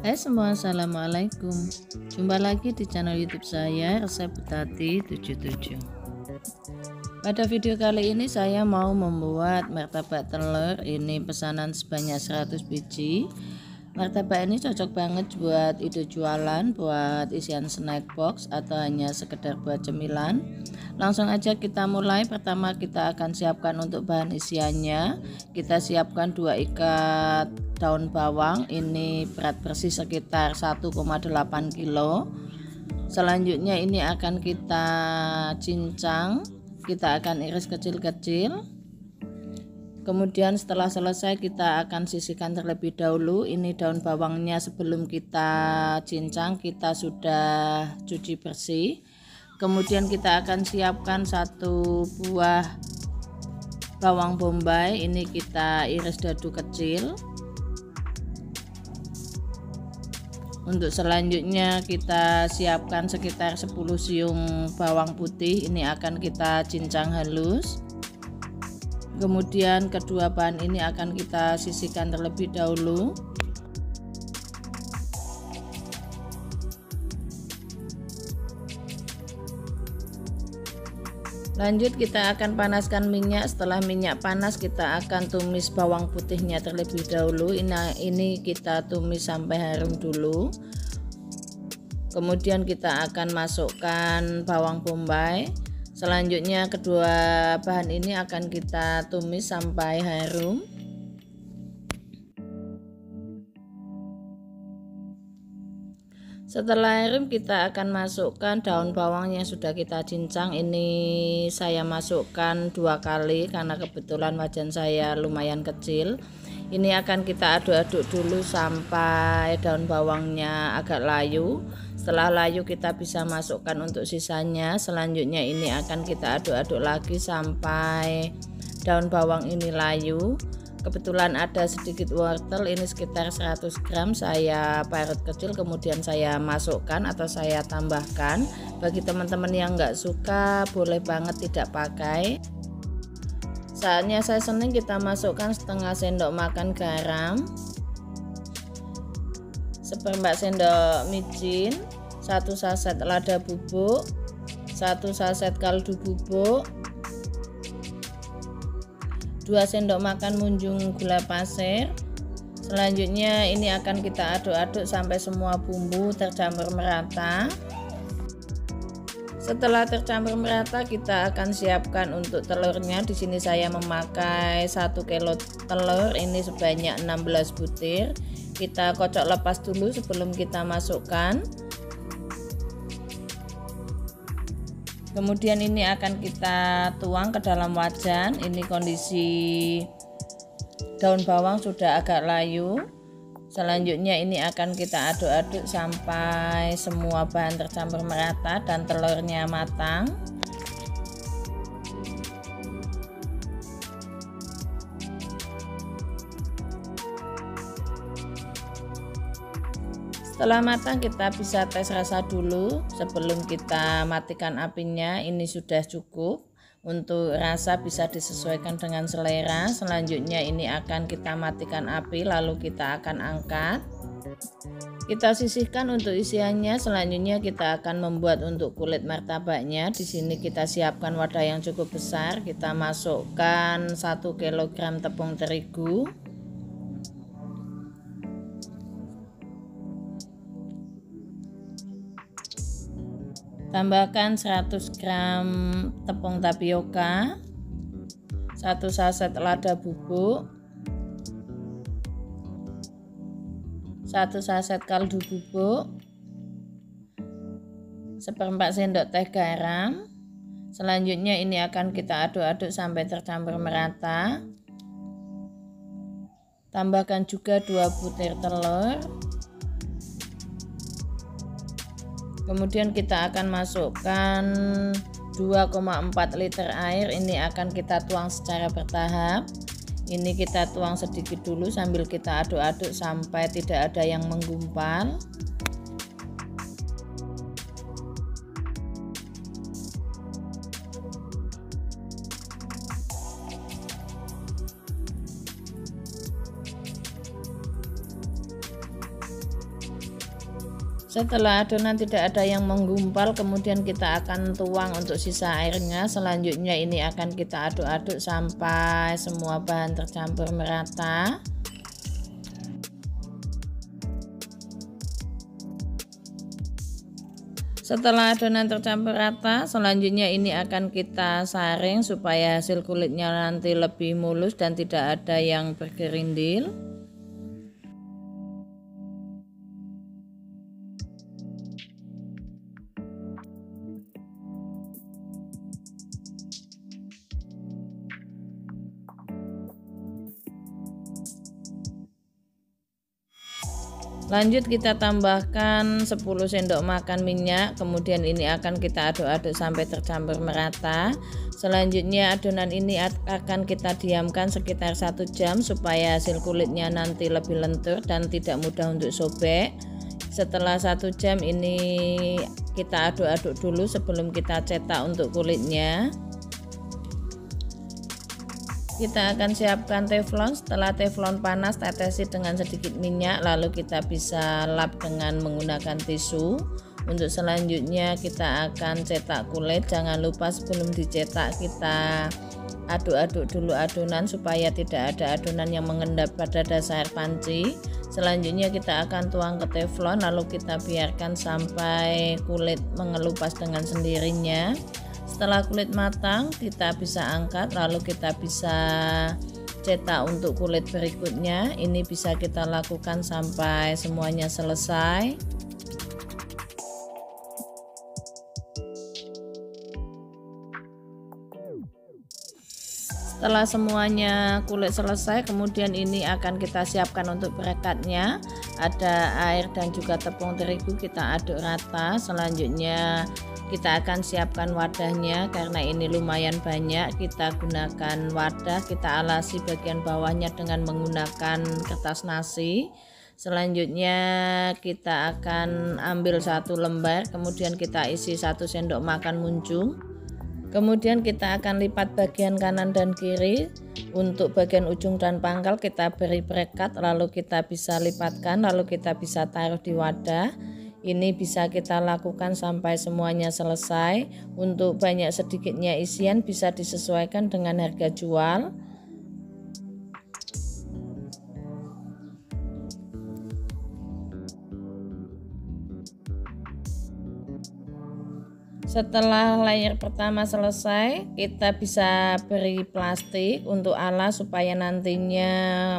Hai semua, assalamualaikum. Jumpa lagi di channel YouTube saya, Resep Butati 77. Pada video kali ini saya mau membuat martabak telur. Ini pesanan sebanyak 100 biji. Martabak ini cocok banget buat ide jualan, buat isian snack box, atau hanya sekedar buat cemilan. Langsung aja kita mulai. Pertama kita akan siapkan untuk bahan isiannya. Kita siapkan 2 ikat daun bawang, ini berat bersih sekitar 1,8 kilo. Selanjutnya ini akan kita cincang, kita akan iris kecil-kecil. Kemudian setelah selesai kita akan sisihkan terlebih dahulu. Ini daun bawangnya sebelum kita cincang kita sudah cuci bersih. Kemudian kita akan siapkan 1 buah bawang bombay, ini kita iris dadu kecil. Untuk selanjutnya kita siapkan sekitar 10 siung bawang putih, ini akan kita cincang halus. Kemudian kedua bahan ini akan kita sisihkan terlebih dahulu. Lanjut kita akan panaskan minyak. Setelah minyak panas kita akan tumis bawang putihnya terlebih dahulu. Ini kita tumis sampai harum dulu. Kemudian kita akan masukkan bawang bombay. Selanjutnya kedua bahan ini akan kita tumis sampai harum. Setelah harum kita akan masukkan daun bawang yang sudah kita cincang. Ini saya masukkan 2 kali karena kebetulan wajan saya lumayan kecil. Ini akan kita aduk-aduk dulu sampai daun bawangnya agak layu. Setelah layu kita bisa masukkan untuk sisanya. Selanjutnya ini akan kita aduk-aduk lagi sampai daun bawang ini layu. Kebetulan ada sedikit wortel, ini sekitar 100 gram saya parut kecil, kemudian saya masukkan atau saya tambahkan. Bagi teman-teman yang nggak suka boleh banget tidak pakai. Saatnya saya seneng kita masukkan setengah sendok makan garam, 1/4 sendok micin, 1 saset lada bubuk, 1 saset kaldu bubuk, 2 sendok makan munjung gula pasir. Selanjutnya ini akan kita aduk-aduk sampai semua bumbu tercampur merata. Setelah tercampur merata kita akan siapkan untuk telurnya. Di sini saya memakai 1 kilo telur, ini sebanyak 16 butir. Kita kocok lepas dulu sebelum kita masukkan. Kemudian ini akan kita tuang ke dalam wajan. Ini kondisi daun bawang sudah agak layu. Selanjutnya ini akan kita aduk-aduk sampai semua bahan tercampur merata dan telurnya matang. Setelah matang kita bisa tes rasa dulu sebelum kita matikan apinya. Ini sudah cukup. Untuk rasa bisa disesuaikan dengan selera. Selanjutnya ini akan kita matikan api lalu kita akan angkat. Kita sisihkan untuk isiannya. Selanjutnya kita akan membuat untuk kulit martabaknya. Di sini kita siapkan wadah yang cukup besar. Kita masukkan 1 kg tepung terigu. Tambahkan 100 gram tepung tapioka, 1 saset lada bubuk, 1 saset kaldu bubuk, 1/4 sendok teh garam. Selanjutnya ini akan kita aduk-aduk sampai tercampur merata. Tambahkan juga 2 butir telur. Kemudian kita akan masukkan 2,4 liter air. Ini akan kita tuang secara bertahap. Ini kita tuang sedikit dulu sambil kita aduk-aduk sampai tidak ada yang menggumpal. Setelah adonan tidak ada yang menggumpal, kemudian kita akan tuang untuk sisa airnya. Selanjutnya ini akan kita aduk-aduk sampai semua bahan tercampur merata. Setelah adonan tercampur rata, selanjutnya ini akan kita saring supaya hasil kulitnya nanti lebih mulus dan tidak ada yang bergerindil. Lanjut kita tambahkan 10 sendok makan minyak, kemudian ini akan kita aduk-aduk sampai tercampur merata. Selanjutnya adonan ini akan kita diamkan sekitar 1 jam supaya hasil kulitnya nanti lebih lentur dan tidak mudah untuk sobek. Setelah 1 jam ini kita aduk-aduk dulu sebelum kita cetak untuk kulitnya. Kita akan siapkan teflon. Setelah teflon panas, tetesi dengan sedikit minyak, lalu kita bisa lap dengan menggunakan tisu. Untuk selanjutnya kita akan cetak kulit. Jangan lupa sebelum dicetak kita aduk-aduk dulu adonan supaya tidak ada adonan yang mengendap pada dasar panci. Selanjutnya kita akan tuang ke teflon, lalu kita biarkan sampai kulit mengelupas dengan sendirinya. Setelah kulit matang, kita bisa angkat, lalu kita bisa cetak untuk kulit berikutnya. Ini bisa kita lakukan sampai semuanya selesai. Setelah semuanya kulit selesai, kemudian ini akan kita siapkan untuk perekatnya. Ada air dan juga tepung terigu, kita aduk rata. Selanjutnya kita akan siapkan wadahnya. Karena ini lumayan banyak, kita gunakan wadah. Kita alasi bagian bawahnya dengan menggunakan kertas nasi. Selanjutnya kita akan ambil 1 lembar, kemudian kita isi 1 sendok makan muncung. Kemudian kita akan lipat bagian kanan dan kiri. Untuk bagian ujung dan pangkal kita beri perekat, lalu kita bisa lipatkan, lalu kita bisa taruh di wadah. Ini bisa kita lakukan sampai semuanya selesai. Untuk banyak sedikitnya isian bisa disesuaikan dengan harga jual. Setelah layer pertama selesai, kita bisa beri plastik untuk alas supaya nantinya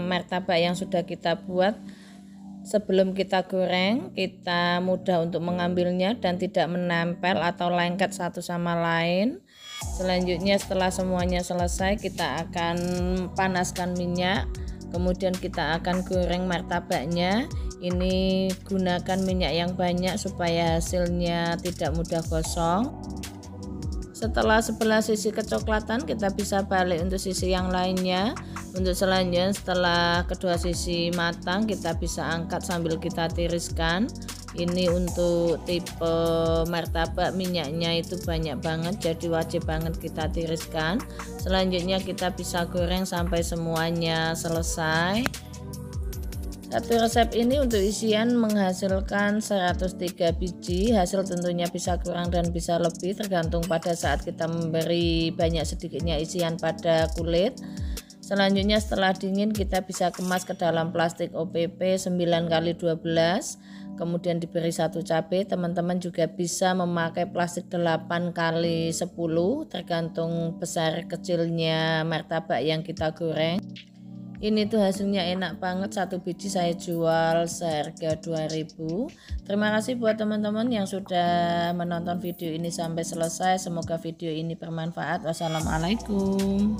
martabak yang sudah kita buat sebelum kita goreng, kita mudah untuk mengambilnya dan tidak menempel atau lengket satu sama lain. Selanjutnya setelah semuanya selesai, kita akan panaskan minyak. Kemudian kita akan goreng martabaknya. Ini gunakan minyak yang banyak supaya hasilnya tidak mudah gosong. Setelah sebelah sisi kecoklatan, kita bisa balik untuk sisi yang lainnya. Untuk selanjutnya, setelah kedua sisi matang, kita bisa angkat sambil kita tiriskan. Ini untuk tipe martabak minyaknya itu banyak banget, jadi wajib banget kita tiriskan. Selanjutnya kita bisa goreng sampai semuanya selesai. Satu resep ini untuk isian menghasilkan 103 biji. Hasil tentunya bisa kurang dan bisa lebih tergantung pada saat kita memberi banyak sedikitnya isian pada kulit. Selanjutnya setelah dingin kita bisa kemas ke dalam plastik OPP 9x12, kemudian diberi 1 cabai. Teman-teman juga bisa memakai plastik 8x10 tergantung besar kecilnya martabak yang kita goreng. Ini tuh hasilnya enak banget, 1 biji saya jual seharga 2.000. Terima kasih buat teman-teman yang sudah menonton video ini sampai selesai. Semoga video ini bermanfaat. Wassalamualaikum.